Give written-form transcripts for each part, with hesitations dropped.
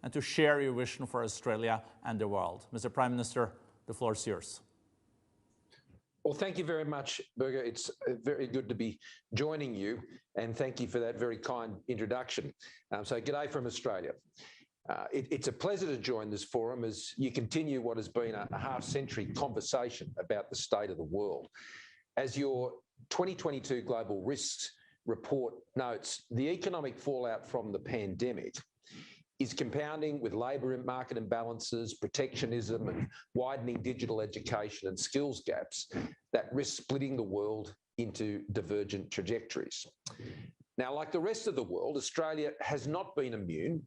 and to share your vision for Australia and the world. Mr. Prime Minister, the floor is yours. Well, thank you very much, Birger. It's very good to be joining you, and thank you for that very kind introduction. So g'day from Australia. It's a pleasure to join this forum as you continue what has been a half-century conversation about the state of the world. As your 2022 Global Risks report notes, the economic fallout from the pandemic is compounding with labour market imbalances, protectionism and widening digital education and skills gaps that risk splitting the world into divergent trajectories. Now, like the rest of the world, Australia has not been immune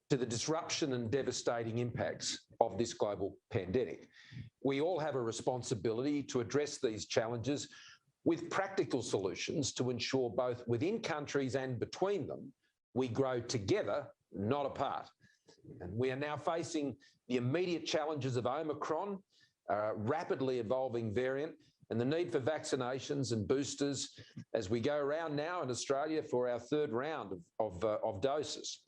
to the disruption and devastating impacts of this global pandemic. We all have a responsibility to address these challenges with practical solutions to ensure both within countries and between them, we grow together, not apart. And we are now facing the immediate challenges of Omicron, a rapidly evolving variant, and the need for vaccinations and boosters as we go around now in Australia for our third round of doses.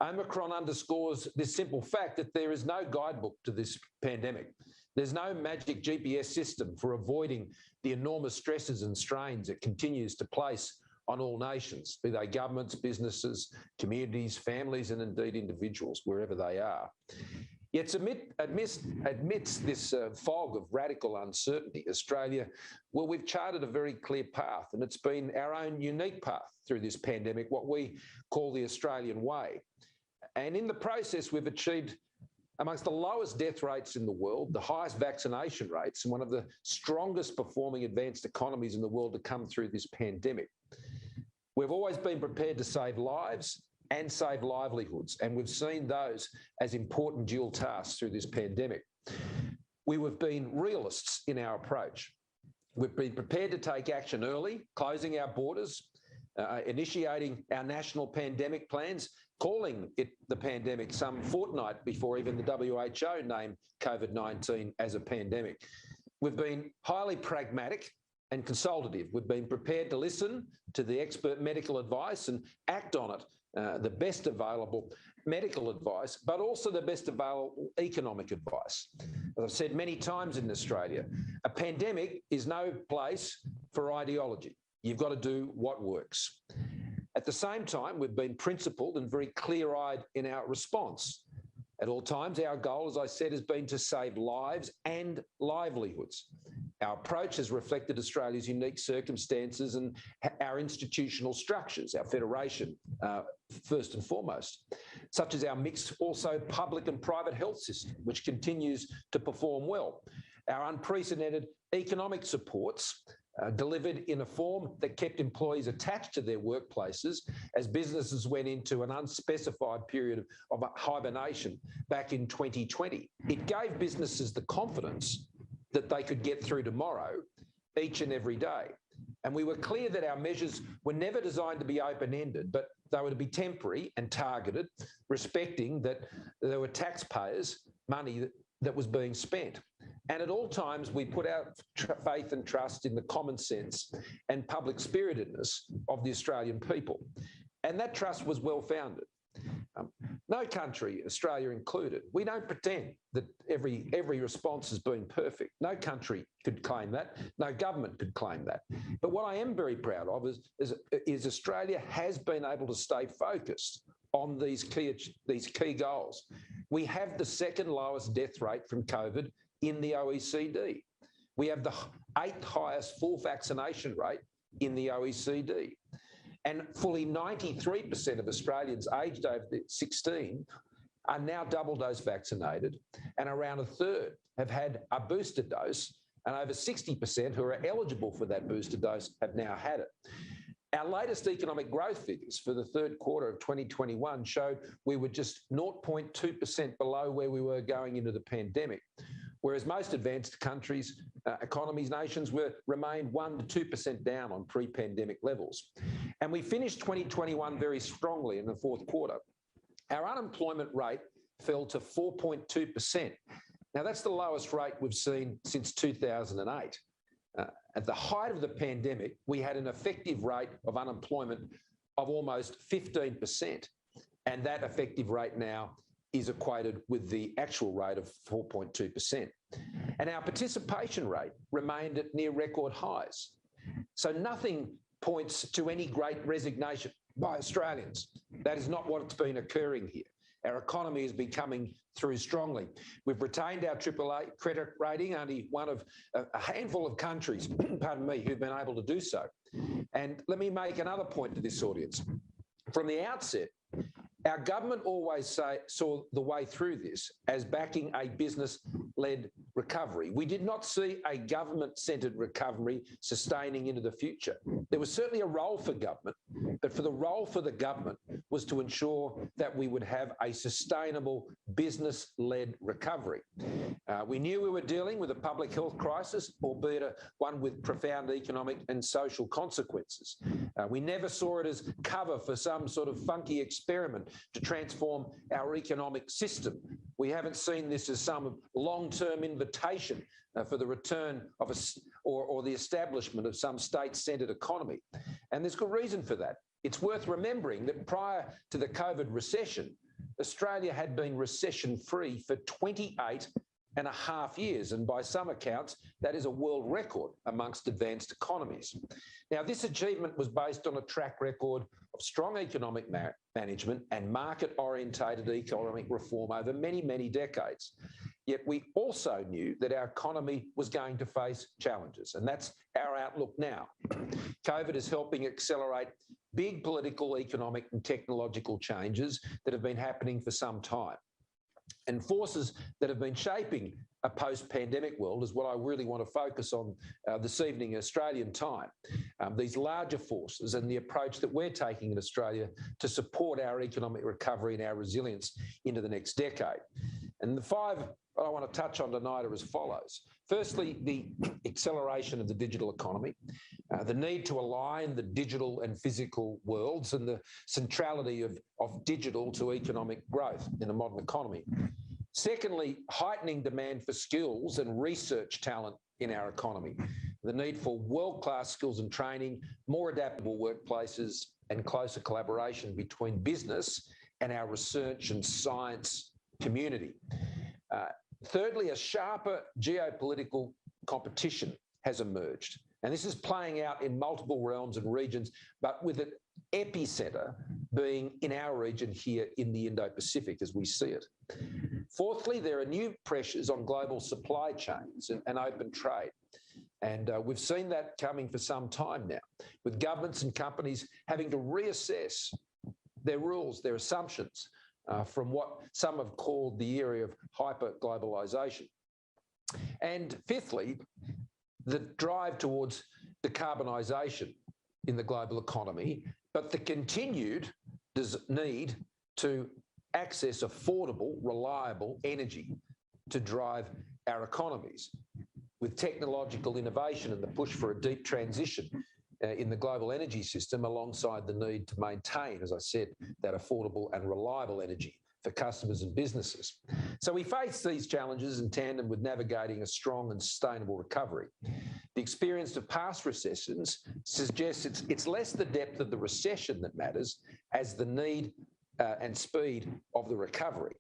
Omicron underscores this simple fact that there is no guidebook to this pandemic. There's no magic GPS system for avoiding the enormous stresses and strains it continues to place on all nations, be they governments, businesses, communities, families, and indeed individuals, wherever they are. Yet amidst this fog of radical uncertainty, Australia, well, we've charted a very clear path, and it's been our own unique path through this pandemic, what we call the Australian way. And in the process, we've achieved amongst the lowest death rates in the world, the highest vaccination rates, and one of the strongest performing advanced economies in the world to come through this pandemic. We've always been prepared to save lives and save livelihoods, and we've seen those as important dual tasks through this pandemic. We have been realists in our approach. We've been prepared to take action early, closing our borders, initiating our national pandemic plans, calling it the pandemic some fortnight before even the WHO named COVID-19 as a pandemic. We've been highly pragmatic and consultative. We've been prepared to listen to the expert medical advice and act on it, the best available medical advice, but also the best available economic advice. As I've said many times in Australia, a pandemic is no place for ideology. You've got to do what works. At the same time, we've been principled and very clear-eyed in our response. At all times, our goal, as I said, has been to save lives and livelihoods. Our approach has reflected Australia's unique circumstances and our institutional structures, our federation, first and foremost, such as our mixed also public and private health system, which continues to perform well. Our unprecedented economic supports delivered in a form that kept employees attached to their workplaces as businesses went into an unspecified period of hibernation back in 2020. It gave businesses the confidence that they could get through tomorrow each and every day. And we were clear that our measures were never designed to be open-ended, but they were to be temporary and targeted, respecting that there were taxpayers' money that was being spent. And at all times, we put our faith and trust in the common sense and public spiritedness of the Australian people. And that trust was well-founded. No country, Australia included, we don't pretend that every response has been perfect. No country could claim that. No government could claim that. But what I am very proud of is Australia has been able to stay focused on these key goals. We have the second lowest death rate from COVID in the OECD. We have the 8th highest full vaccination rate in the OECD. And fully 93% of Australians aged over 16 are now double dose vaccinated, and around a third have had a booster dose, and over 60% who are eligible for that booster dose have now had it. Our latest economic growth figures for the third quarter of 2021 showed we were just 0.2% below where we were going into the pandemic, whereas most advanced countries, economies, nations remained 1% to 2% down on pre-pandemic levels. And we finished 2021 very strongly in the fourth quarter. Our unemployment rate fell to 4.2%. Now, that's the lowest rate we've seen since 2008. At the height of the pandemic, we had an effective rate of unemployment of almost 15%. And that effective rate now is equated with the actual rate of 4.2%. And our participation rate remained at near record highs. So nothing points to any great resignation by Australians. That is not what's been occurring here. Our economy has been coming through strongly. We've retained our AAA credit rating, only one of a handful of countries, pardon me, who've been able to do so. And let me make another point to this audience. From the outset, our government always saw the way through this as backing a business-led recovery. We did not see a government-centred recovery sustaining into the future. There was certainly a role for government, but for the role for the government was to ensure that we would have a sustainable business-led recovery. We knew we were dealing with a public health crisis, albeit one with profound economic and social consequences. We never saw it as cover for some sort of funky experiment to transform our economic system. We haven't seen this as some long-term invitation for the return of or the establishment of some state-centred economy. And there's good reason for that. It's worth remembering that prior to the COVID recession, Australia had been recession-free for 28.5 years, and by some accounts, that is a world record amongst advanced economies. Now, this achievement was based on a track record of strong economic management and market-orientated economic reform over many, many decades. Yet we also knew that our economy was going to face challenges, and that's our outlook now. COVID is helping accelerate big political, economic and technological changes that have been happening for some time. And forces that have been shaping a post-pandemic world is what I really want to focus on this evening in Australian time. These larger forces and the approach that we're taking in Australia to support our economic recovery and our resilience into the next decade. And the five I want to touch on tonight are as follows. Firstly, the acceleration of the digital economy, the need to align the digital and physical worlds, and the centrality of digital to economic growth in a modern economy. Secondly, heightening demand for skills and research talent in our economy, the need for world-class skills and training, more adaptable workplaces, and closer collaboration between business and our research and science community. Thirdly, a sharper geopolitical competition has emerged. And this is playing out in multiple realms and regions, but with an epicentre being in our region here in the Indo-Pacific as we see it. Fourthly, there are new pressures on global supply chains and open trade. And we've seen that coming for some time now, with governments and companies having to reassess their rules, their assumptions, from what some have called the era of hyper-globalisation. And fifthly, the drive towards decarbonisation in the global economy, but the continued need to access affordable, reliable energy to drive our economies, with technological innovation and the push for a deep transition in the global energy system, alongside the need to maintain, as I said, that affordable and reliable energy for customers and businesses. So we face these challenges in tandem with navigating a strong and sustainable recovery. The experience of past recessions suggests it's less the depth of the recession that matters as the need and speed of the recovery.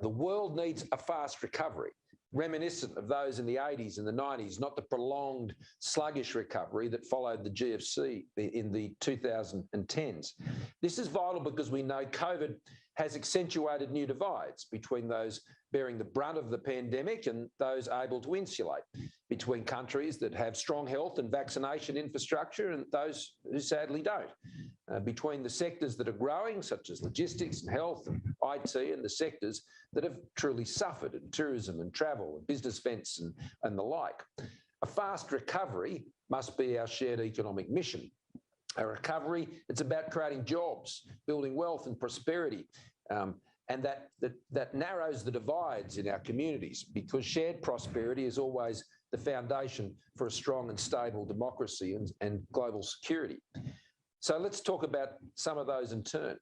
The world needs a fast recovery, reminiscent of those in the 80s and the 90s, not the prolonged sluggish recovery that followed the GFC in the 2010s. This is vital because we know COVID has accentuated new divides between those bearing the brunt of the pandemic and those able to insulate, between countries that have strong health and vaccination infrastructure and those who sadly don't, between the sectors that are growing, such as logistics and health and IT, and the sectors that have truly suffered in tourism and travel and business events and the like. A fast recovery must be our shared economic mission. A recovery, it's about creating jobs, building wealth and prosperity, and that narrows the divides in our communities, because shared prosperity is always the foundation for a strong and stable democracy and global security. So let's talk about some of those in turn.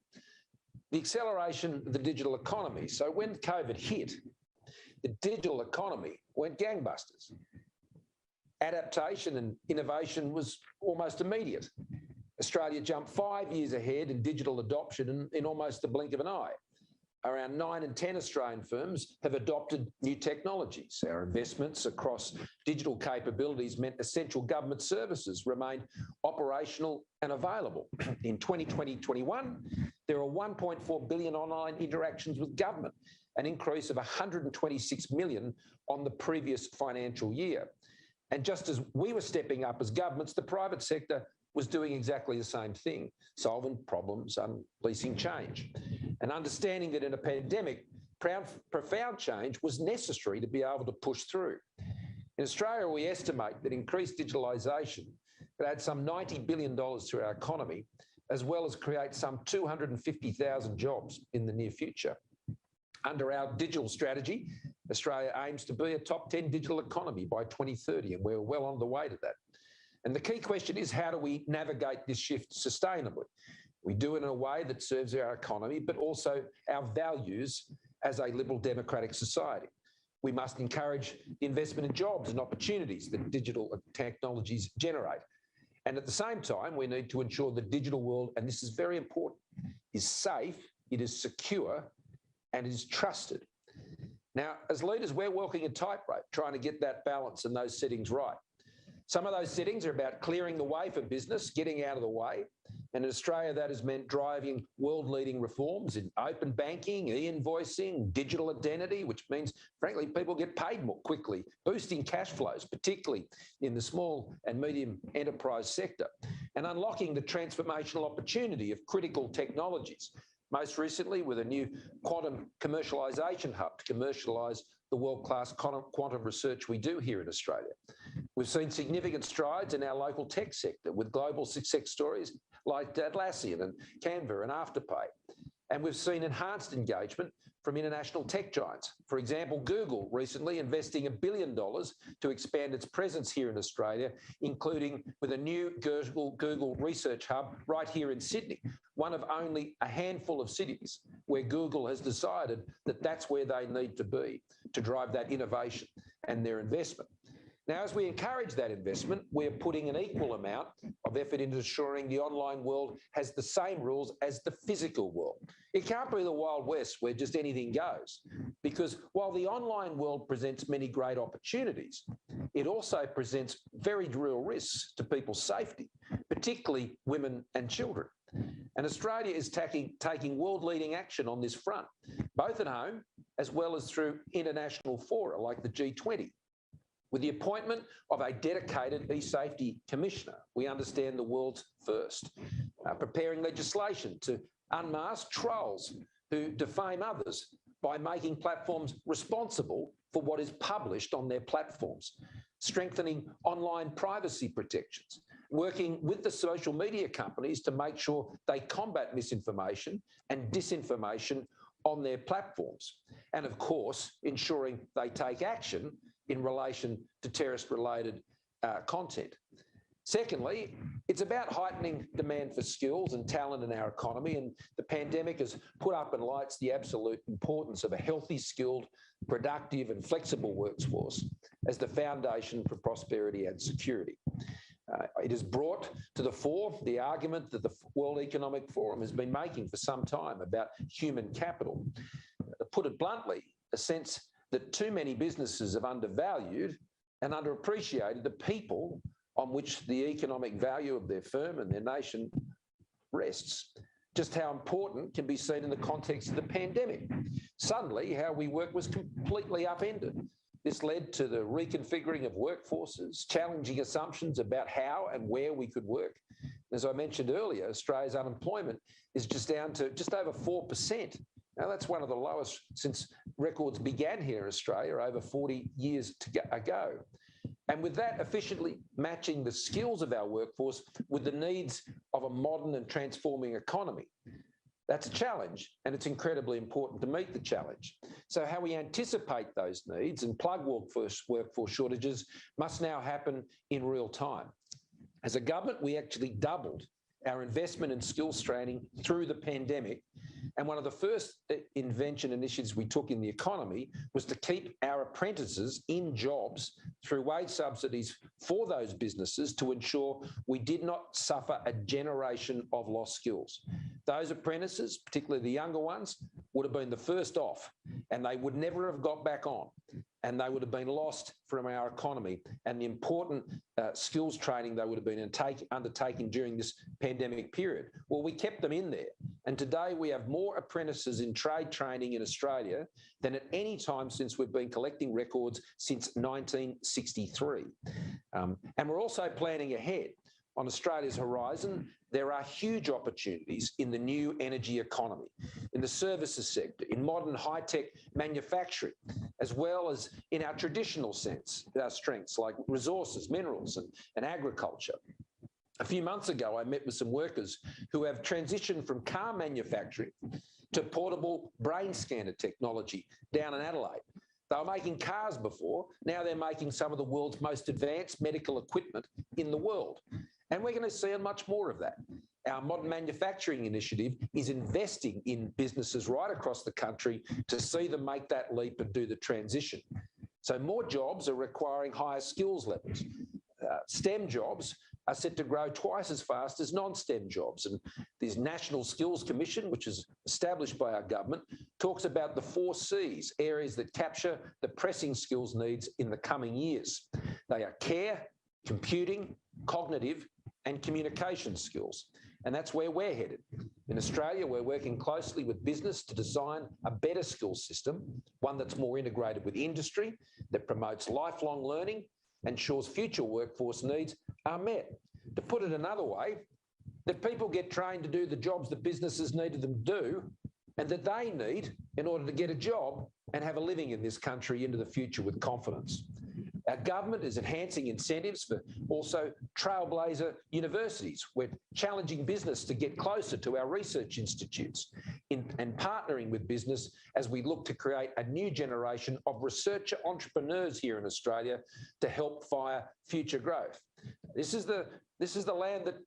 The acceleration of the digital economy. So when COVID hit, the digital economy went gangbusters. Adaptation and innovation was almost immediate. Australia jumped 5 years ahead in digital adoption in almost the blink of an eye. around 9 in 10 Australian firms have adopted new technologies. Our investments across digital capabilities meant essential government services remained operational and available. In 2020-21, there were 1.4 billion online interactions with government, an increase of 126 million on the previous financial year. And just as we were stepping up as governments, the private sector was doing exactly the same thing, solving problems, unleashing change. And understanding that in a pandemic, profound change was necessary to be able to push through. In Australia, we estimate that increased digitalisation could add some $90 billion to our economy, as well as create some 250,000 jobs in the near future. Under our digital strategy, Australia aims to be a top 10 digital economy by 2030, and we're well on the way to that. And the key question is, how do we navigate this shift sustainably? We do it in a way that serves our economy, but also our values as a liberal democratic society. We must encourage the investment in jobs and opportunities that digital technologies generate. And at the same time, we need to ensure the digital world, and this is very important, is safe, it is secure, and it is trusted. Now, as leaders, we're walking a tightrope, trying to get that balance and those settings right. Some of those settings are about clearing the way for business, getting out of the way. And in Australia, that has meant driving world-leading reforms in open banking, e-invoicing, digital identity, which means, frankly, people get paid more quickly, boosting cash flows, particularly in the small and medium enterprise sector, and unlocking the transformational opportunity of critical technologies, most recently with a new quantum commercialisation hub to commercialise the world-class quantum research we do here in Australia. We've seen significant strides in our local tech sector with global success stories like Atlassian and Canva and Afterpay. And we've seen enhanced engagement from international tech giants. For example, Google recently investing $1 billion to expand its presence here in Australia, including with a new Google research hub right here in Sydney, one of only a handful of cities where Google has decided that that's where they need to be to drive that innovation and their investment. Now, as we encourage that investment, we're putting an equal amount of effort into ensuring the online world has the same rules as the physical world. It can't be the Wild West where just anything goes, because while the online world presents many great opportunities, it also presents very real risks to people's safety, particularly women and children. And Australia is taking world-leading action on this front, both at home as well as through international fora like the G20. With the appointment of a dedicated e-safety commissioner, we understand the world's first, preparing legislation to unmask trolls who defame others by making platforms responsible for what is published on their platforms, strengthening online privacy protections, working with the social media companies to make sure they combat misinformation and disinformation on their platforms, and of course, ensuring they take action in relation to terrorist-related content. Secondly, it's about heightening demand for skills and talent in our economy, and the pandemic has put up in lights the absolute importance of a healthy, skilled, productive and flexible workforce as the foundation for prosperity and security. It has brought to the fore the argument that the World Economic Forum has been making for some time about human capital. To put it bluntly, a sense that too many businesses have undervalued and underappreciated the people on which the economic value of their firm and their nation rests. Just how important can be seen in the context of the pandemic. Suddenly, how we work was completely upended. This led to the reconfiguring of workforces, challenging assumptions about how and where we could work. As I mentioned earlier, Australia's unemployment is just down to just over 4%. Now, that's one of the lowest since records began here in Australia over 40 years ago. And with that, efficiently matching the skills of our workforce with the needs of a modern and transforming economy. That's a challenge, and it's incredibly important to meet the challenge. So how we anticipate those needs and plug workforce shortages must now happen in real time. As a government, we actually doubled our investment in skills training through the pandemic. And one of the first invention initiatives we took in the economy was to keep our apprentices in jobs through wage subsidies for those businesses to ensure we did not suffer a generation of lost skills. Those apprentices, particularly the younger ones, would have been the first off, and they would never have got back on, and they would have been lost from our economy and the important skills training they would have been undertaking during this pandemic period. Well, we kept them in there, and today we have more apprentices in trade training in Australia than at any time since we've been collecting records since 1963. And we're also planning ahead. On Australia's horizon, there are huge opportunities in the new energy economy, in the services sector, in modern high-tech manufacturing, as well as in our traditional strengths like resources, minerals and agriculture. A few months ago, I met with some workers who have transitioned from car manufacturing to portable brain scanner technology down in Adelaide. They were making cars before, now they're making some of the world's most advanced medical equipment in the world. And we're going to see much more of that. Our modern manufacturing initiative is investing in businesses right across the country to see them make that leap and do the transition. So more jobs are requiring higher skills levels. STEM jobs are set to grow twice as fast as non-STEM jobs. And this National Skills Commission, which is established by our government, talks about the 4 Cs, areas that capture the pressing skills needs in the coming years. They are care, computing, cognitive, and communication skills. And that's where we're headed. In Australia, we're working closely with business to design a better skills system, one that's more integrated with industry, that promotes lifelong learning, ensures future workforce needs are met. To put it another way, that people get trained to do the jobs that businesses needed them to do and that they need in order to get a job and have a living in this country into the future with confidence. Our government is enhancing incentives for also trailblazer universities. We're challenging business to get closer to our research institutes and partnering with business as we look to create a new generation of researcher entrepreneurs here in Australia to help fire future growth. This is the land that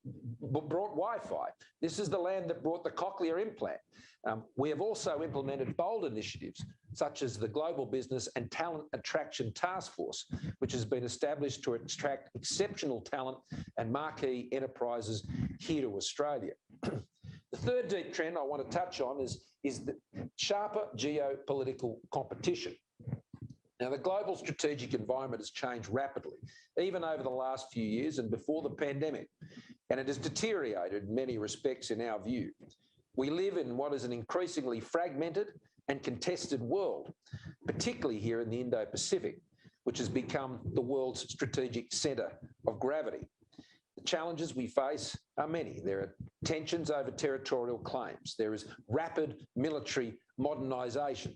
brought Wi-Fi. This is the land that brought the cochlear implant. We have also implemented bold initiatives such as the Global Business and Talent Attraction Task Force, which has been established to attract exceptional talent and marquee enterprises here to Australia. The third deep trend I want to touch on is the sharper geopolitical competition. Now, the global strategic environment has changed rapidly, even over the last few years and before the pandemic, and it has deteriorated in many respects in our view. We live in what is an increasingly fragmented and contested world, particularly here in the Indo-Pacific, which has become the world's strategic centre of gravity. The challenges we face are many. There are tensions over territorial claims. There is rapid military modernisation.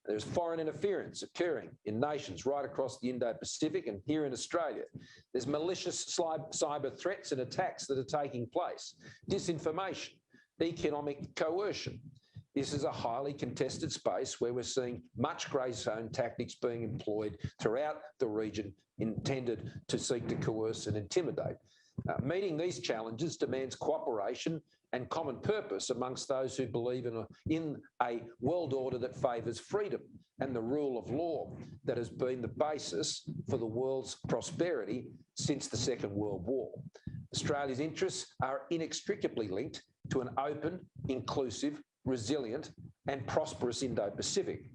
There's foreign interference occurring in nations right across the Indo-Pacific and here in Australia. There's malicious cyber threats and attacks that are taking place, disinformation, economic coercion. This is a highly contested space where we're seeing much grey zone tactics being employed throughout the region intended to seek to coerce and intimidate. Meeting these challenges demands cooperation and common purpose amongst those who believe in a world order that favours freedom and the rule of law that has been the basis for the world's prosperity since the Second World War. Australia's interests are inextricably linked to an open, inclusive, resilient and prosperous Indo-Pacific,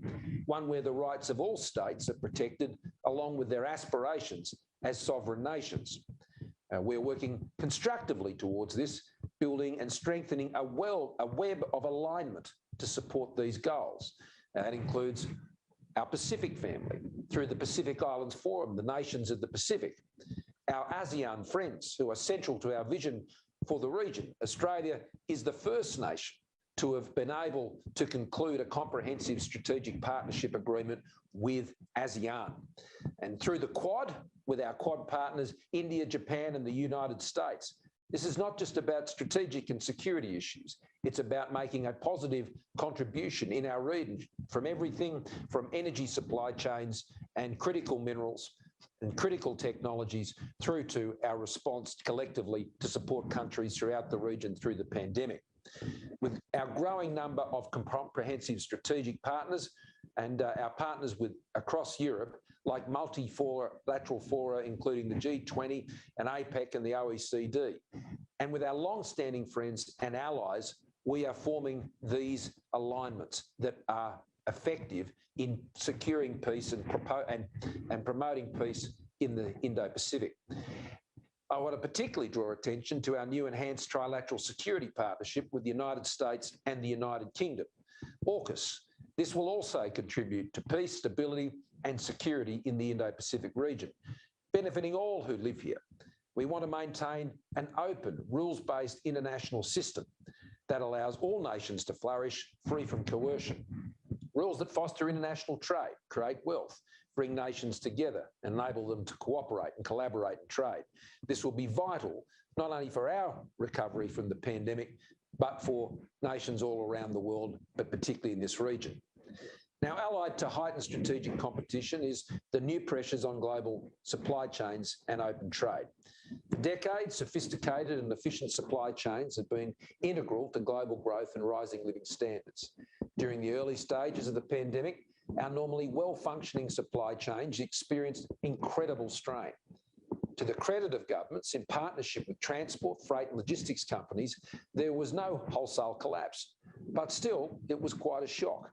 one where the rights of all states are protected along with their aspirations as sovereign nations. We're working constructively towards this, building and strengthening a web of alignment to support these goals. That includes our Pacific family through the Pacific Islands Forum, the nations of the Pacific, our ASEAN friends who are central to our vision for the region. Australia is the first nation to have been able to conclude a comprehensive strategic partnership agreement with ASEAN. And through the Quad, with our Quad partners, India, Japan, and the United States. This is not just about strategic and security issues. It's about making a positive contribution in our region from everything from energy supply chains and critical minerals and critical technologies through to our response collectively to support countries throughout the region through the pandemic. With our growing number of comprehensive strategic partners and our partners across Europe, like multilateral fora, including the G20 and APEC and the OECD, and with our long-standing friends and allies, we are forming these alignments that are effective in securing peace and promoting peace in the Indo-Pacific. I want to particularly draw attention to our new enhanced trilateral security partnership with the United States and the United Kingdom, AUKUS. This will also contribute to peace, stability and security in the Indo-Pacific region, benefiting all who live here. We want to maintain an open, rules-based international system that allows all nations to flourish free from coercion. Rules that foster international trade, create wealth, bring nations together, enable them to cooperate and collaborate and trade. This will be vital, not only for our recovery from the pandemic, but for nations all around the world, but particularly in this region. Now, allied to heightened strategic competition is the new pressures on global supply chains and open trade. For decades, sophisticated and efficient supply chains have been integral to global growth and rising living standards. During the early stages of the pandemic, our normally well-functioning supply chains experienced incredible strain. To the credit of governments, in partnership with transport, freight and logistics companies, there was no wholesale collapse, but still it was quite a shock.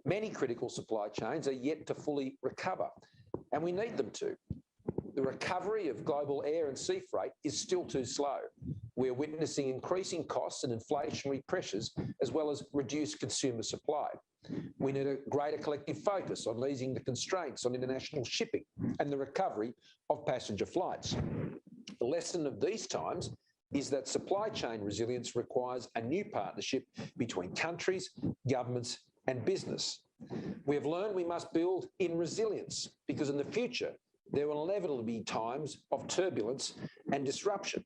Many critical supply chains are yet to fully recover, and we need them to. The recovery of global air and sea freight is still too slow. We're witnessing increasing costs and inflationary pressures, as well as reduced consumer supply. We need a greater collective focus on easing the constraints on international shipping and the recovery of passenger flights. The lesson of these times is that supply chain resilience requires a new partnership between countries, governments, and business. We have learned we must build in resilience because in the future, there will inevitably be times of turbulence and disruption.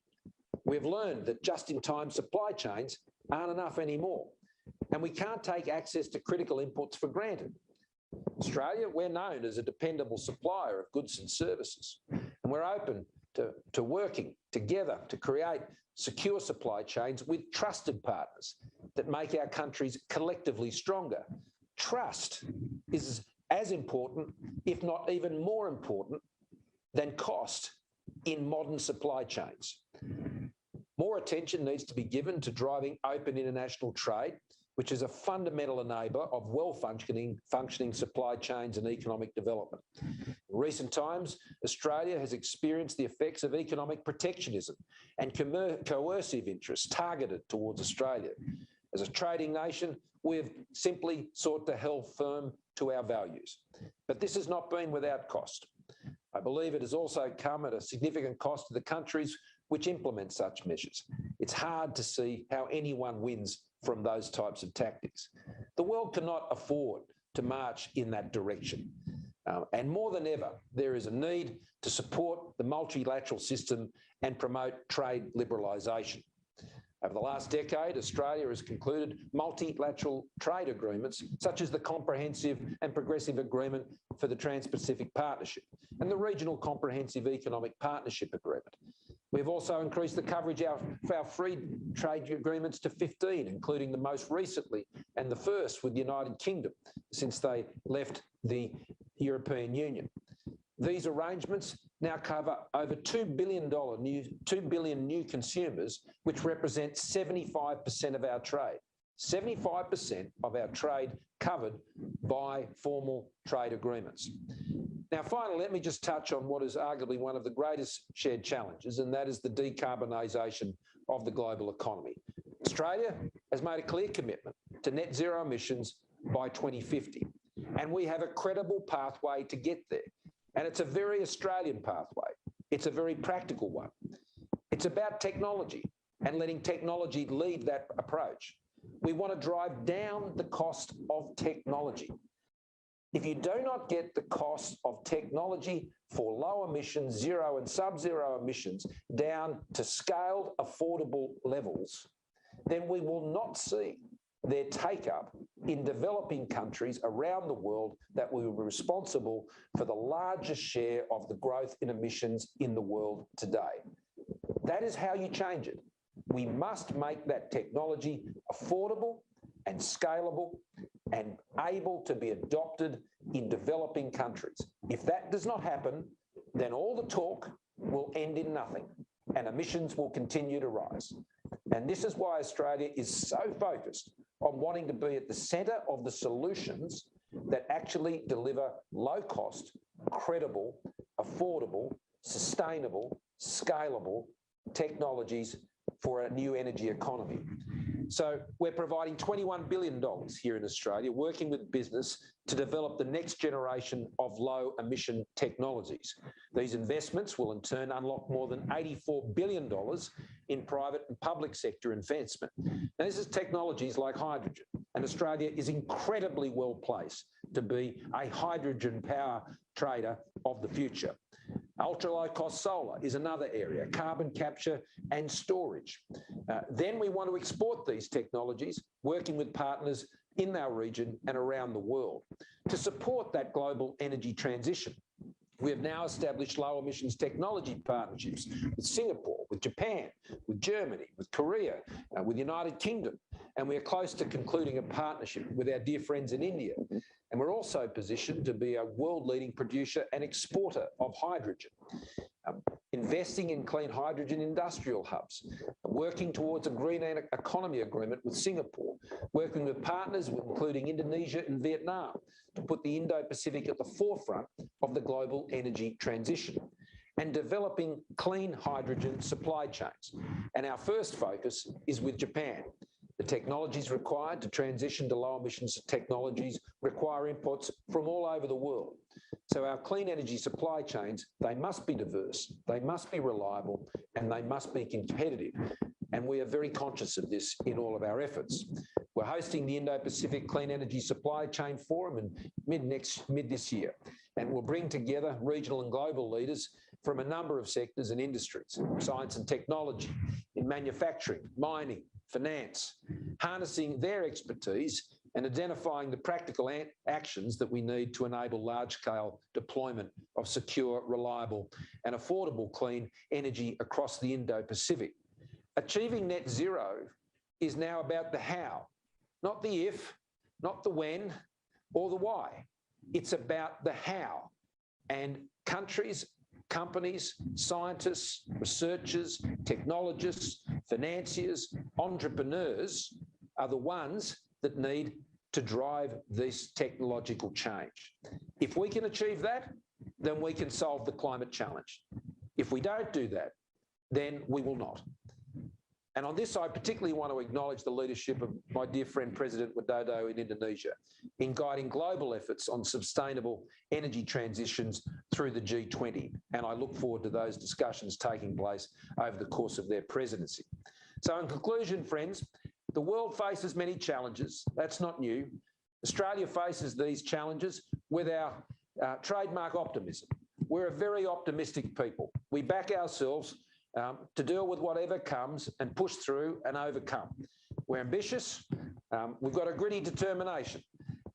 We've learned that just-in-time supply chains aren't enough anymore, and we can't take access to critical inputs for granted. Australia, we're known as a dependable supplier of goods and services, and we're open to working together to create secure supply chains with trusted partners that make our countries collectively stronger. Trust is as important, if not even more important, than cost in modern supply chains. More attention needs to be given to driving open international trade, which is a fundamental enabler of well-functioning supply chains and economic development. In recent times, Australia has experienced the effects of economic protectionism and coercive interests targeted towards Australia. As a trading nation, we've simply sought to hold firm to our values. But this has not been without cost. I believe it has also come at a significant cost to the countries which implement such measures. It's hard to see how anyone wins from those types of tactics. The world cannot afford to march in that direction. And more than ever, there is a need to support the multilateral system and promote trade liberalisation. Over the last decade, Australia has concluded multilateral trade agreements, such as the Comprehensive and Progressive Agreement for the Trans-Pacific Partnership and the Regional Comprehensive Economic Partnership Agreement. We've also increased the coverage of our free trade agreements to 15, including the most recently and the first with the United Kingdom since they left the European Union. These arrangements now cover over $2 billion new consumers, which represent 75% of our trade. 75% of our trade covered by formal trade agreements. Now, finally, let me just touch on what is arguably one of the greatest shared challenges, and that is the decarbonisation of the global economy. Australia has made a clear commitment to net zero emissions by 2050, and we have a credible pathway to get there. And it's a very Australian pathway. It's a very practical one. It's about technology and letting technology lead that approach. We want to drive down the cost of technology. If you do not get the cost of technology for low emissions, zero and sub-zero emissions down to scaled, affordable levels, then we will not see their take-up in developing countries around the world that will be responsible for the largest share of the growth in emissions in the world today. That is how you change it. We must make that technology affordable and scalable and able to be adopted in developing countries. If that does not happen, then all the talk will end in nothing and emissions will continue to rise. And this is why Australia is so focused on wanting to be at the centre of the solutions that actually deliver low-cost, credible, affordable, sustainable, scalable technologies for a new energy economy. So we're providing $21 billion here in Australia, working with business to develop the next generation of low emission technologies. These investments will in turn unlock more than $84 billion in private and public sector investment. Now, this is technologies like hydrogen, and Australia is incredibly well placed to be a hydrogen power trader of the future. Ultra-low-cost solar is another area, carbon capture and storage. Then we want to export these technologies, working with partners in our region and around the world to support that global energy transition. We have now established low emissions technology partnerships with Singapore, with Japan, with Germany, with Korea, with the United Kingdom, and we are close to concluding a partnership with our dear friends in India. And we're also positioned to be a world-leading producer and exporter of hydrogen, investing in clean hydrogen industrial hubs, working towards a green economy agreement with Singapore, working with partners including Indonesia and Vietnam to put the Indo-Pacific at the forefront of the global energy transition, and developing clean hydrogen supply chains. And our first focus is with Japan. The technologies required to transition to low emissions technologies require inputs from all over the world. So our clean energy supply chains, they must be diverse, they must be reliable, and they must be competitive. And we are very conscious of this in all of our efforts. We're hosting the Indo-Pacific Clean Energy Supply Chain Forum in mid this year, and we'll bring together regional and global leaders from a number of sectors and industries, science and technology, in manufacturing, mining, finance, harnessing their expertise and identifying the practical actions that we need to enable large-scale deployment of secure, reliable and affordable clean energy across the Indo-Pacific. Achieving net zero is now about the how, not the if, not the when or the why. It's about the how. And countries, companies, scientists, researchers, technologists, financiers, entrepreneurs are the ones that need to drive this technological change. If we can achieve that, then we can solve the climate challenge. If we don't do that, then we will not. And on this, I particularly want to acknowledge the leadership of my dear friend, President Widodo in Indonesia, in guiding global efforts on sustainable energy transitions through the G20. And I look forward to those discussions taking place over the course of their presidency. So in conclusion, friends, the world faces many challenges. That's not new. Australia faces these challenges with our trademark optimism. We're a very optimistic people. We back ourselves to deal with whatever comes and push through and overcome. We're ambitious, we've got a gritty determination,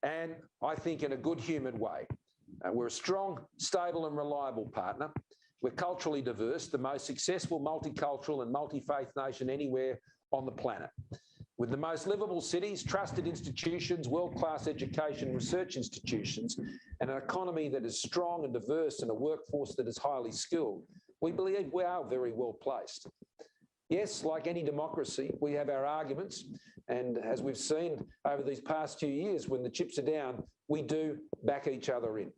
and I think in a good human way. We're a strong, stable and reliable partner. We're culturally diverse, the most successful multicultural and multi-faith nation anywhere on the planet. With the most livable cities, trusted institutions, world-class education, research institutions, and an economy that is strong and diverse and a workforce that is highly skilled, we believe we are very well placed. Yes, like any democracy, we have our arguments. And as we've seen over these past 2 years, when the chips are down, we do back each other in.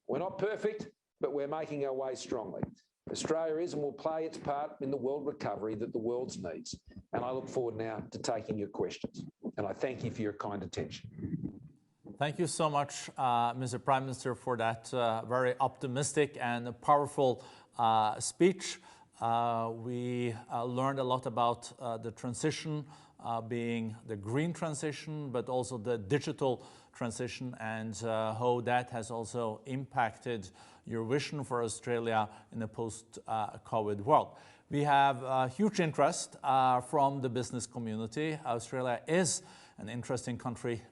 We're not perfect, but we're making our way strongly. Australia is and will play its part in the world recovery that the world needs. And I look forward now to taking your questions. And I thank you for your kind attention. Thank you so much, Mr. Prime Minister, for that very optimistic and powerful speech. We learned a lot about the transition being the green transition, but also the digital transition, and how that has also impacted your vision for Australia in a post-COVID world. We have huge interest from the business community. Australia is an interesting country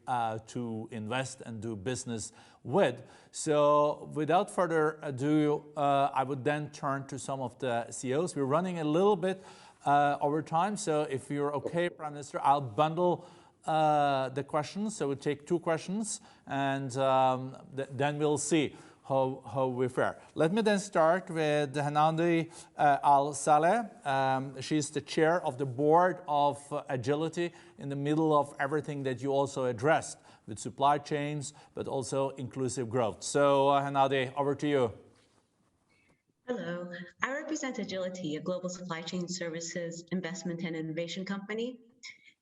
to invest and do business with. So without further ado, I would then turn to some of the CEOs. We're running a little bit over time, so if you're okay, Prime Minister, I'll bundle the questions. So we'll take 2 questions, and then we'll see how we fare. Let me then start with Hannadi Al-Saleh. She's the chair of the board of Agility, in the middle of everything that you also addressed with supply chains, but also inclusive growth. So Hannadi, over to you. Hello, I represent Agility, a global supply chain services, investment and innovation company.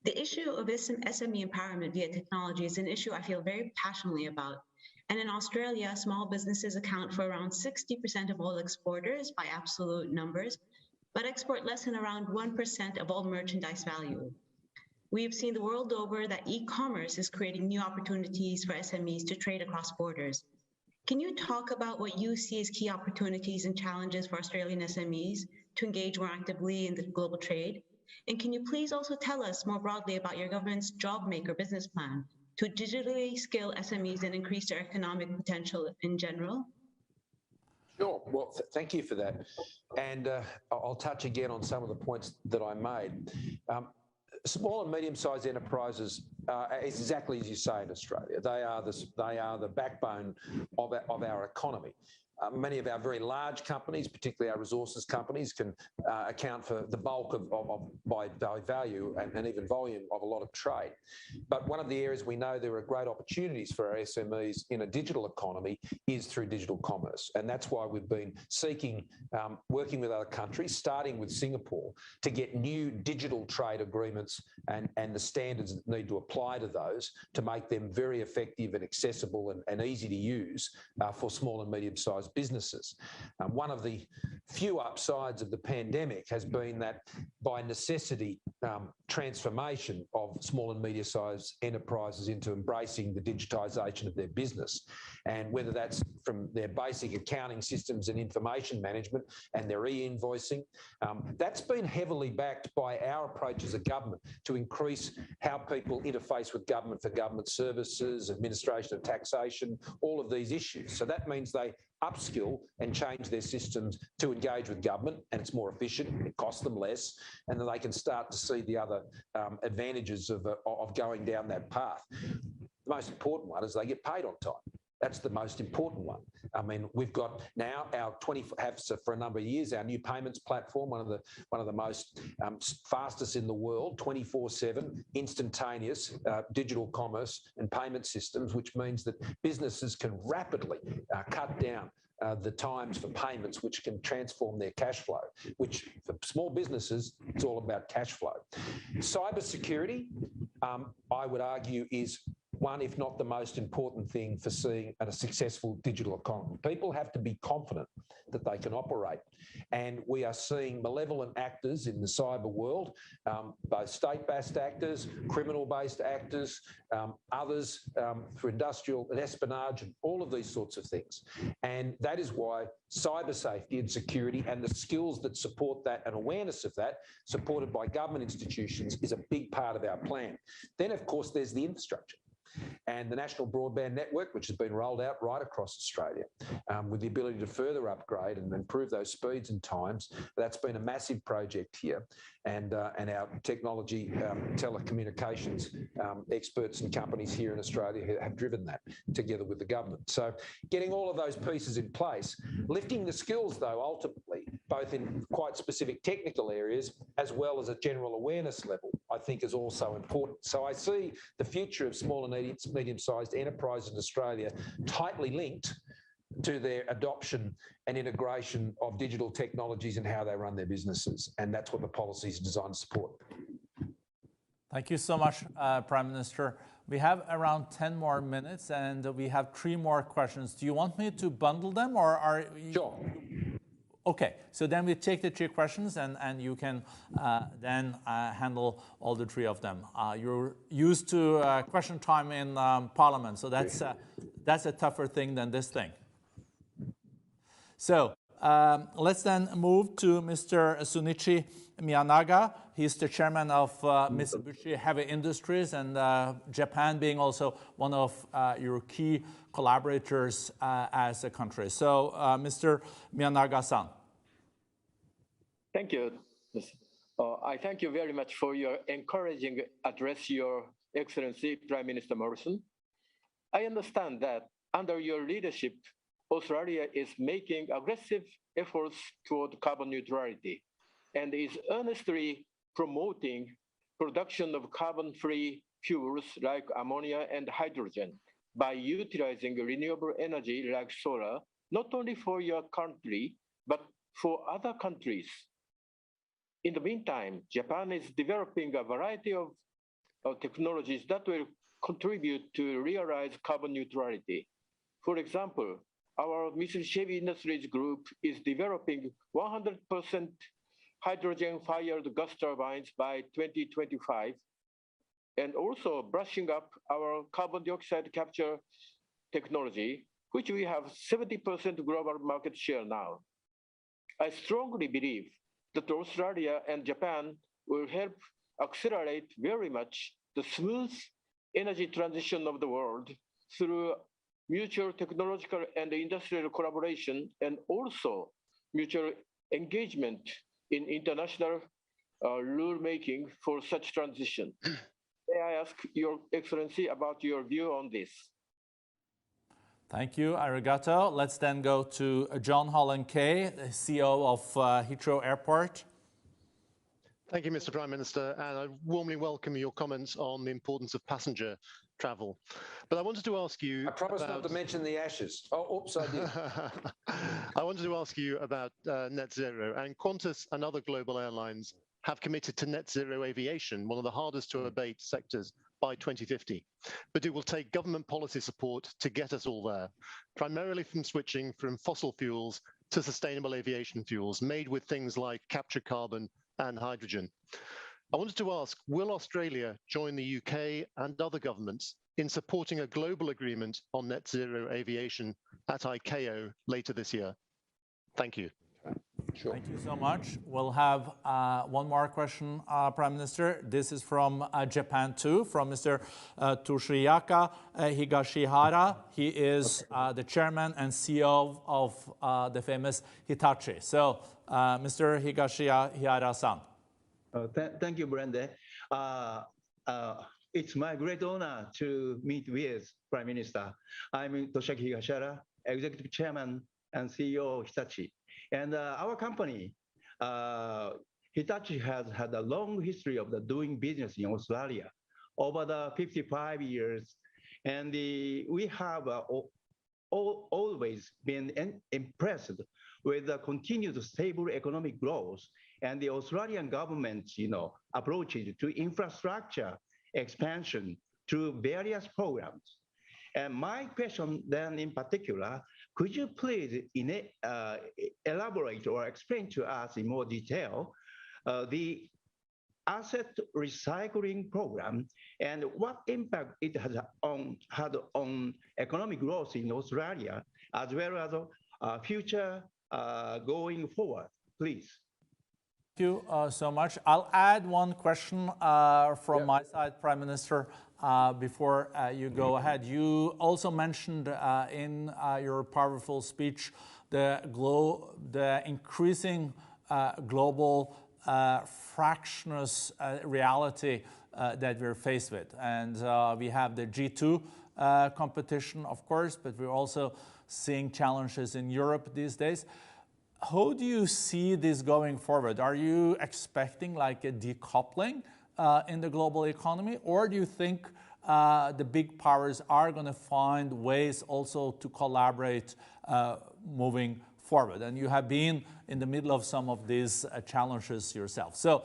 The issue of SME empowerment via technology is an issue I feel very passionately about. And in Australia, small businesses account for around 60% of all exporters by absolute numbers, but export less than around 1% of all merchandise value. We have seen the world over that e-commerce is creating new opportunities for SMEs to trade across borders. Can you talk about what you see as key opportunities and challenges for Australian SMEs to engage more actively in the global trade? And can you please also tell us more broadly about your government's Job Maker business plan to digitally scale SMEs and increase their economic potential in general? Sure. Well, thank you for that. And I'll touch again on some of the points that I made. Small and medium-sized enterprises, is exactly as you say in Australia. They are the backbone of our economy. Many of our very large companies, particularly our resources companies, can account for the bulk by value and even volume of a lot of trade. But one of the areas we know there are great opportunities for our SMEs in a digital economy is through digital commerce. And that's why we've been seeking, working with other countries, starting with Singapore, to get new digital trade agreements and the standards that need to apply to those to make them very effective and accessible and easy to use for small and medium-sized businesses. One of the few upsides of the pandemic has been that by necessity, transformation of small and medium-sized enterprises into embracing the digitisation of their business. And whether that's from their basic accounting systems and information management and their e-invoicing, that's been heavily backed by our approach as a government to increase how people interface with government for government services, administration of taxation, all of these issues. So that means they upskill and change their systems to engage with government, and it's more efficient, it costs them less, and then they can start to see the other advantages of going down that path. The most important one is they get paid on time. That's the most important one. I mean, we've got now our for a number of years, our new payments platform, one of the most fastest in the world, 24/7, instantaneous digital commerce and payment systems, which means that businesses can rapidly cut down the times for payments, which can transform their cash flow, which for small businesses, it's all about cash flow. Cybersecurity, I would argue, is one, if not the most important thing for seeing a successful digital economy. People have to be confident that they can operate. And we are seeing malevolent actors in the cyber world, both state-based actors, criminal-based actors, others for industrial and espionage, and all of these sorts of things. And that is why cyber safety and security and the skills that support that and awareness of that, supported by government institutions, is a big part of our plan. Then, of course, there's the infrastructure. And the National Broadband Network, which has been rolled out right across Australia, with the ability to further upgrade and improve those speeds and times. That's been a massive project here. And our technology, telecommunications experts and companies here in Australia have driven that together with the government. So getting all of those pieces in place, lifting the skills, though, ultimately, both in quite specific technical areas as well as a general awareness level, I think is also important. So I see the future of small and medium-sized enterprises in Australia tightly linked to their adoption and integration of digital technologies and how they run their businesses. And that's what the policy is designed to support. Thank you so much, Prime Minister. We have around 10 more minutes and we have 3 more questions. Do you want me to bundle them, or are you... Sure. Okay, so then we take the 3 questions and you can then handle all the 3 of them. You're used to question time in Parliament, so that's a tougher thing than this thing. So let's then move to Mr. Sunichi Miyanaga. He's the chairman of Mitsubishi Heavy Industries, and Japan being also one of your key collaborators as a country. So, Mr. Miyanaga-san. Thank you. I thank you very much for your encouraging address, Your Excellency Prime Minister Morrison. I understand that under your leadership, Australia is making aggressive efforts toward carbon neutrality and is earnestly promoting production of carbon-free fuels like ammonia and hydrogen by utilizing renewable energy like solar, not only for your country, but for other countries. In the meantime, Japan is developing a variety of technologies that will contribute to realize carbon neutrality. For example, our Mitsubishi Heavy Industries Group is developing 100% hydrogen-fired gas turbines by 2025, and also brushing up our carbon dioxide capture technology, which we have 70% global market share now. I strongly believe that Australia and Japan will help accelerate very much the smooth energy transition of the world through mutual technological and industrial collaboration, and also mutual engagement in international rule-making for such transition. May I ask Your Excellency about your view on this? Thank you, arigato. Let's then go to John Holland Kay, the CEO of Heathrow Airport. Thank you, Mr. Prime Minister, and I warmly welcome your comments on the importance of passenger travel. But I wanted to ask you I promise not to mention the ashes. Oh, oops, I did. I wanted to ask you about net zero, and Qantas and other global airlines have committed to net zero aviation, one of the hardest to abate sectors, by 2050. But it will take government policy support to get us all there, primarily from switching from fossil fuels to sustainable aviation fuels made with things like captured carbon and hydrogen. I wanted to ask, will Australia join the UK and other governments in supporting a global agreement on net zero aviation at ICAO later this year? Thank you. Sure. Thank you so much. We'll have one more question, Prime Minister. This is from Japan too, from Mr. Toshiyaka Higashihara. He is the chairman and CEO of the famous Hitachi. So, Mr. Higashihara-san. Thank you, Brenda. It's my great honor to meet with Prime Minister. I'm Toshiyaki Higashihara, Executive Chairman and CEO of Hitachi. And our company, Hitachi, has had a long history of doing business in Australia over the 55 years. And we have always been impressed with the continued stable economic growth and the Australian government's approaches to infrastructure expansion through various programs. And my question then in particular, could you please elaborate or explain to us in more detail the asset recycling program and what impact it has had on economic growth in Australia, as well as future going forward, please? Thank you so much. I'll add one question from my side, Prime Minister, before you go ahead. You also mentioned in your powerful speech the increasing global fractious reality that we're faced with. And we have the G2 competition, of course, but we're also seeing challenges in Europe these days. How do you see this going forward? Are you expecting like a decoupling in the global economy, or do you think the big powers are going to find ways also to collaborate moving forward? And you have been in the middle of some of these challenges yourself. So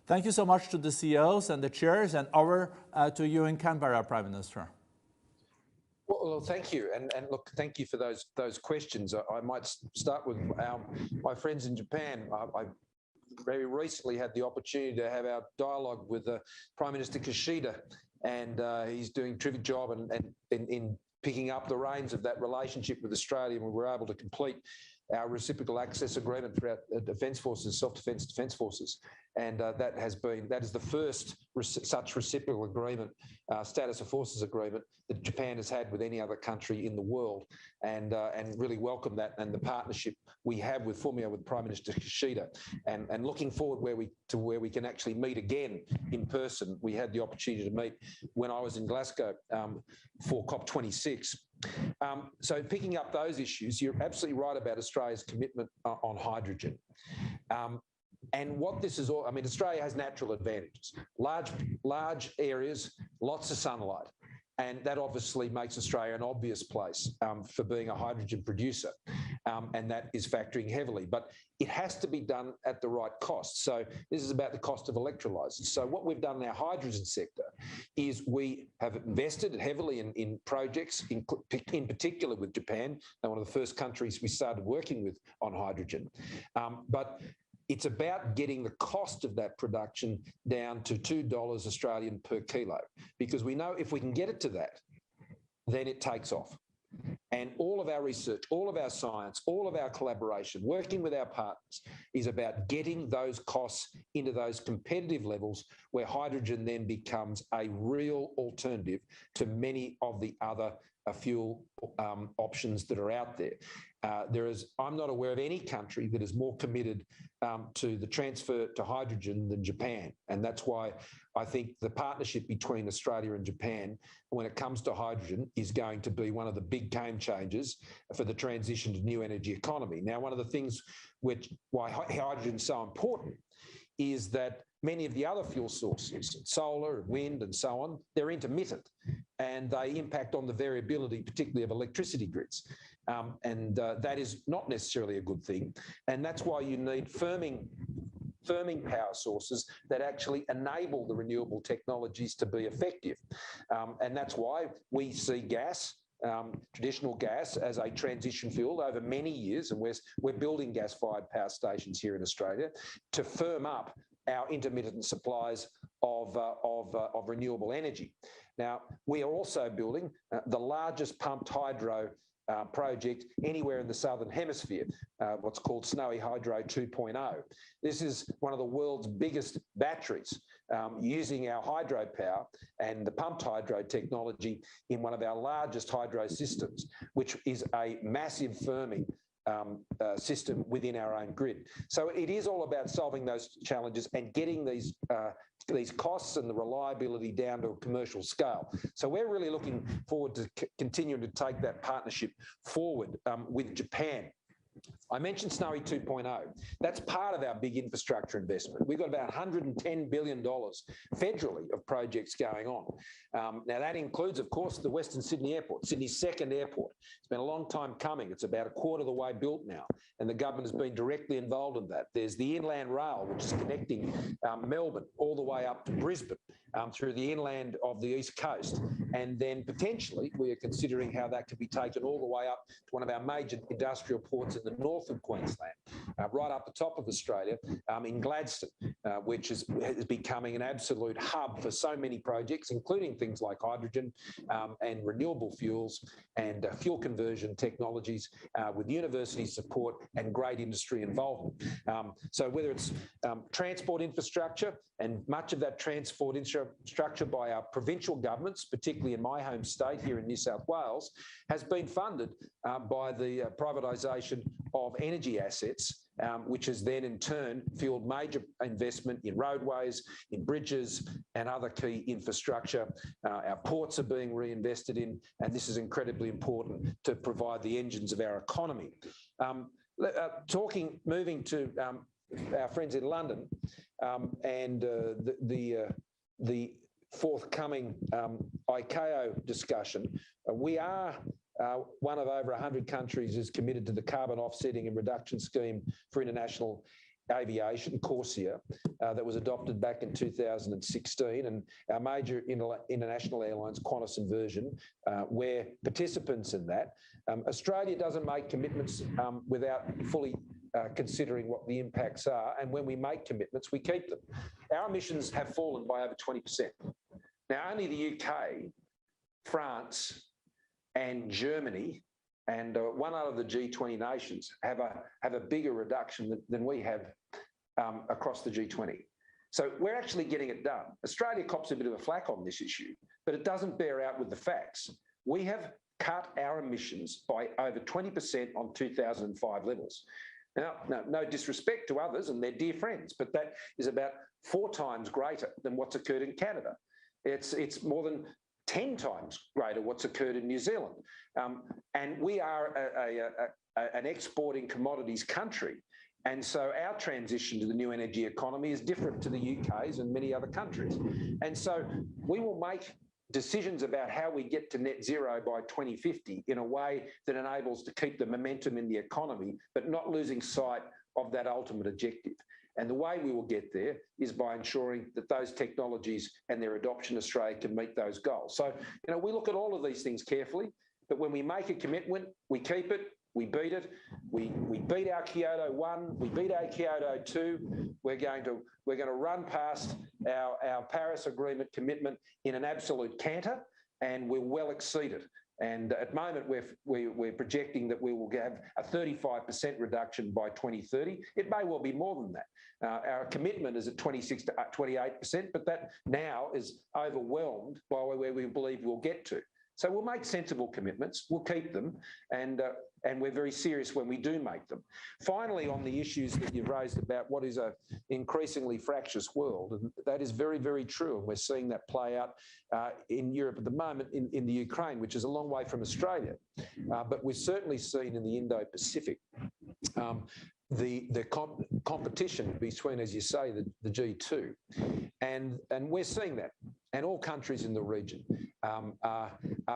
thank you so much to the CEOs and the chairs, and over to you in Canberra, Prime Minister. Well, thank you, and look, thank you for those questions. I might start with my friends in Japan. I very recently had the opportunity to have our dialogue with Prime Minister Kishida, and he's doing a terrific job in picking up the reins of that relationship with Australia, and we were able to complete our reciprocal access agreement for our defence forces, self-defence defence forces. And that is the first such reciprocal agreement, status of forces agreement that Japan has had with any other country in the world, and really welcome that and the partnership we have with Fumio, with Prime Minister Kishida, and looking forward to where we can actually meet again in person. We had the opportunity to meet when I was in Glasgow for COP26. So picking up those issues, you're absolutely right about Australia's commitment on hydrogen. And what this is all, I mean, Australia has natural advantages, large areas, lots of sunlight. And that obviously makes Australia an obvious place for being a hydrogen producer. And that is factoring heavily. But it has to be done at the right cost. So this is about the cost of electrolyzers. So what we've done in our hydrogen sector is we have invested heavily in projects, in particular with Japan. They're one of the first countries we started working with on hydrogen. But it's about getting the cost of that production down to $2 Australian per kilo, because we know if we can get it to that, then it takes off. And all of our research, all of our science, all of our collaboration, working with our partners, is about getting those costs into those competitive levels where hydrogen then becomes a real alternative to many of the other fuel options that are out there. I'm not aware of any country that is more committed to the transfer to hydrogen than Japan. And that's why I think the partnership between Australia and Japan, when it comes to hydrogen, is going to be one of the big game changers for the transition to new energy economy. Now, one of the things why hydrogen is so important is that many of the other fuel sources, solar, wind, and so on, they're intermittent, and they impact on the variability, particularly of electricity grids. That is not necessarily a good thing. And that's why you need firming power sources that actually enable the renewable technologies to be effective. And that's why we see gas, traditional gas, as a transition fuel over many years. And we're building gas-fired power stations here in Australia to firm up our intermittent supplies of renewable energy. Now, we are also building the largest pumped hydro project anywhere in the Southern Hemisphere, what's called Snowy Hydro 2.0. This is one of the world's biggest batteries using our hydropower and the pumped hydro technology in one of our largest hydro systems, which is a massive firming system within our own grid. So it is all about solving those challenges and getting these costs and the reliability down to a commercial scale. So we're really looking forward to continuing to take that partnership forward with Japan. I mentioned Snowy 2.0. That's part of our big infrastructure investment. We've got about $110 billion federally of projects going on. Now, that includes, of course, the Western Sydney Airport, Sydney's second airport. It's been a long time coming. It's about a quarter of the way built now, and the government has been directly involved in that. There's the Inland Rail, which is connecting Melbourne all the way up to Brisbane through the inland of the East Coast. And then potentially we are considering how that could be taken all the way up to one of our major industrial ports in the north of Queensland, right up the top of Australia, in Gladstone, which is becoming an absolute hub for so many projects, including things like hydrogen and renewable fuels and fuel conversion technologies with university support and great industry involvement. So whether it's transport infrastructure, and much of that transport infrastructure by our provincial governments, particularly in my home state here in New South Wales, has been funded by the privatisation of energy assets, which has then in turn fueled major investment in roadways, in bridges and other key infrastructure. Our ports are being reinvested in, and this is incredibly important to provide the engines of our economy. Moving to our friends in London and the forthcoming ICAO discussion, we are one of over 100 countries is committed to the carbon offsetting and reduction scheme for international aviation, CORSIA, that was adopted back in 2016. And our major international airlines, Qantas and Virgin, we're participants in that. Australia doesn't make commitments without fully considering what the impacts are. And when we make commitments, we keep them. Our emissions have fallen by over 20%. Now, only the UK, France, and Germany and one out of the G20 nations have a bigger reduction than we have across the G20. So we're actually getting it done. Australia cops a bit of a flack on this issue, but it doesn't bear out with the facts. We have cut our emissions by over 20% on 2005 levels. Now, no disrespect to others and their dear friends, but that is about 4 times greater than what's occurred in Canada. It's more than 10 times greater what's occurred in New Zealand. And we are an exporting commodities country. And so our transition to the new energy economy is different to the UK's and many other countries. And so we will make decisions about how we get to net zero by 2050 in a way that enables to keep the momentum in the economy, but not losing sight of that ultimate objective. And the way we will get there is by ensuring that those technologies and their adoption in Australia can meet those goals. So, we look at all of these things carefully, but when we make a commitment, we keep it, we beat it. We beat our Kyoto 1, we beat our Kyoto 2. We're going to run past our Paris Agreement commitment in an absolute canter, and we'll well exceed it. And at the moment, we're projecting that we will have a 35% reduction by 2030. It may well be more than that. Our commitment is at 26 to 28%, but that now is overwhelmed by where we believe we'll get to. So we'll make sensible commitments, we'll keep them, and we're very serious when we do make them. Finally, on the issues that you've raised about what is an increasingly fractious world, and that is very, very true, and we're seeing that play out in Europe at the moment, in the Ukraine, which is a long way from Australia. But we're certainly seen in the Indo-Pacific the competition between, as you say, the G2. And we're seeing that. And all countries in the region are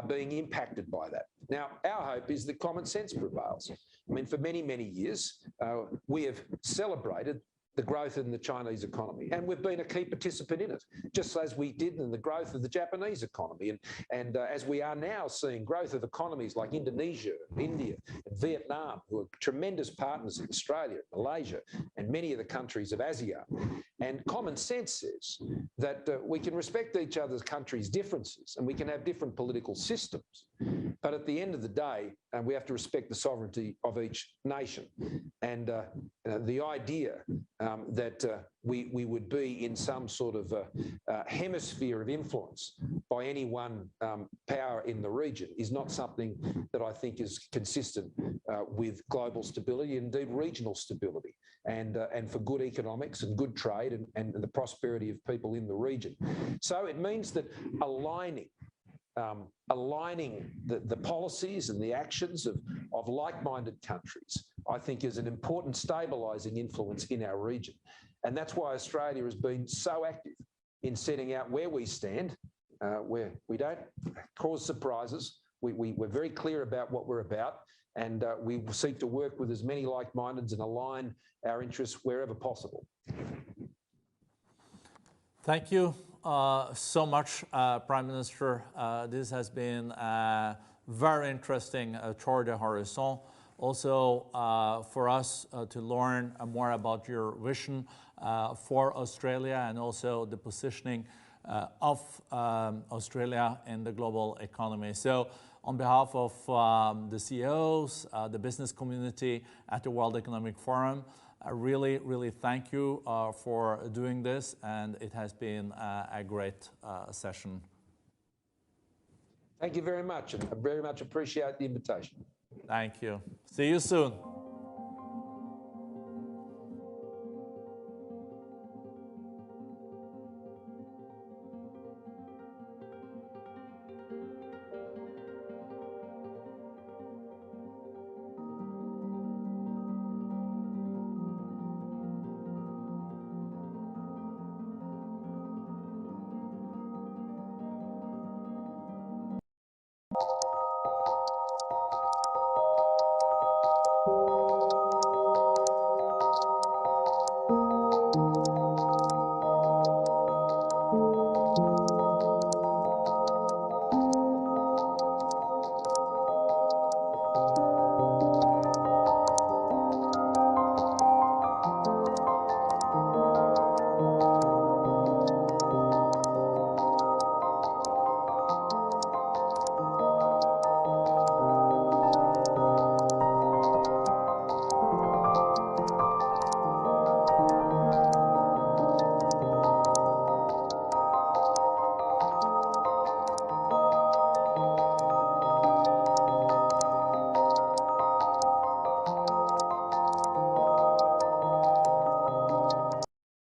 being impacted by that. Now, our hope is that common sense prevails. I mean, for many, many years, we have celebrated the growth in the Chinese economy, and we've been a key participant in it, just as we did in the growth of the Japanese economy. And as we are now seeing growth of economies like Indonesia, India, and Vietnam, who are tremendous partners in Australia, Malaysia, and many of the countries of ASEAN. And common sense says that we can respect each other's countries' differences, and we can have different political systems. But at the end of the day, we have to respect the sovereignty of each nation. And the idea that we would be in some sort of hemisphere of influence by any one power in the region is not something that I think is consistent with global stability, indeed regional stability, and for good economics and good trade and the prosperity of people in the region. So it means that aligning the policies and the actions of like-minded countries, I think, is an important stabilising influence in our region. And that's why Australia has been so active in setting out where we stand, where we don't cause surprises. We're very clear about what we're about, and we seek to work with as many like-mindeds and align our interests wherever possible. Thank you so much, Prime Minister. This has been a very interesting tour de horizon. Also, for us to learn more about your vision for Australia and also the positioning of Australia in the global economy. So on behalf of the CEOs, the business community at the World Economic Forum, I really, really thank you for doing this, and it has been a great session. Thank you very much, and I very much appreciate the invitation. Thank you. See you soon.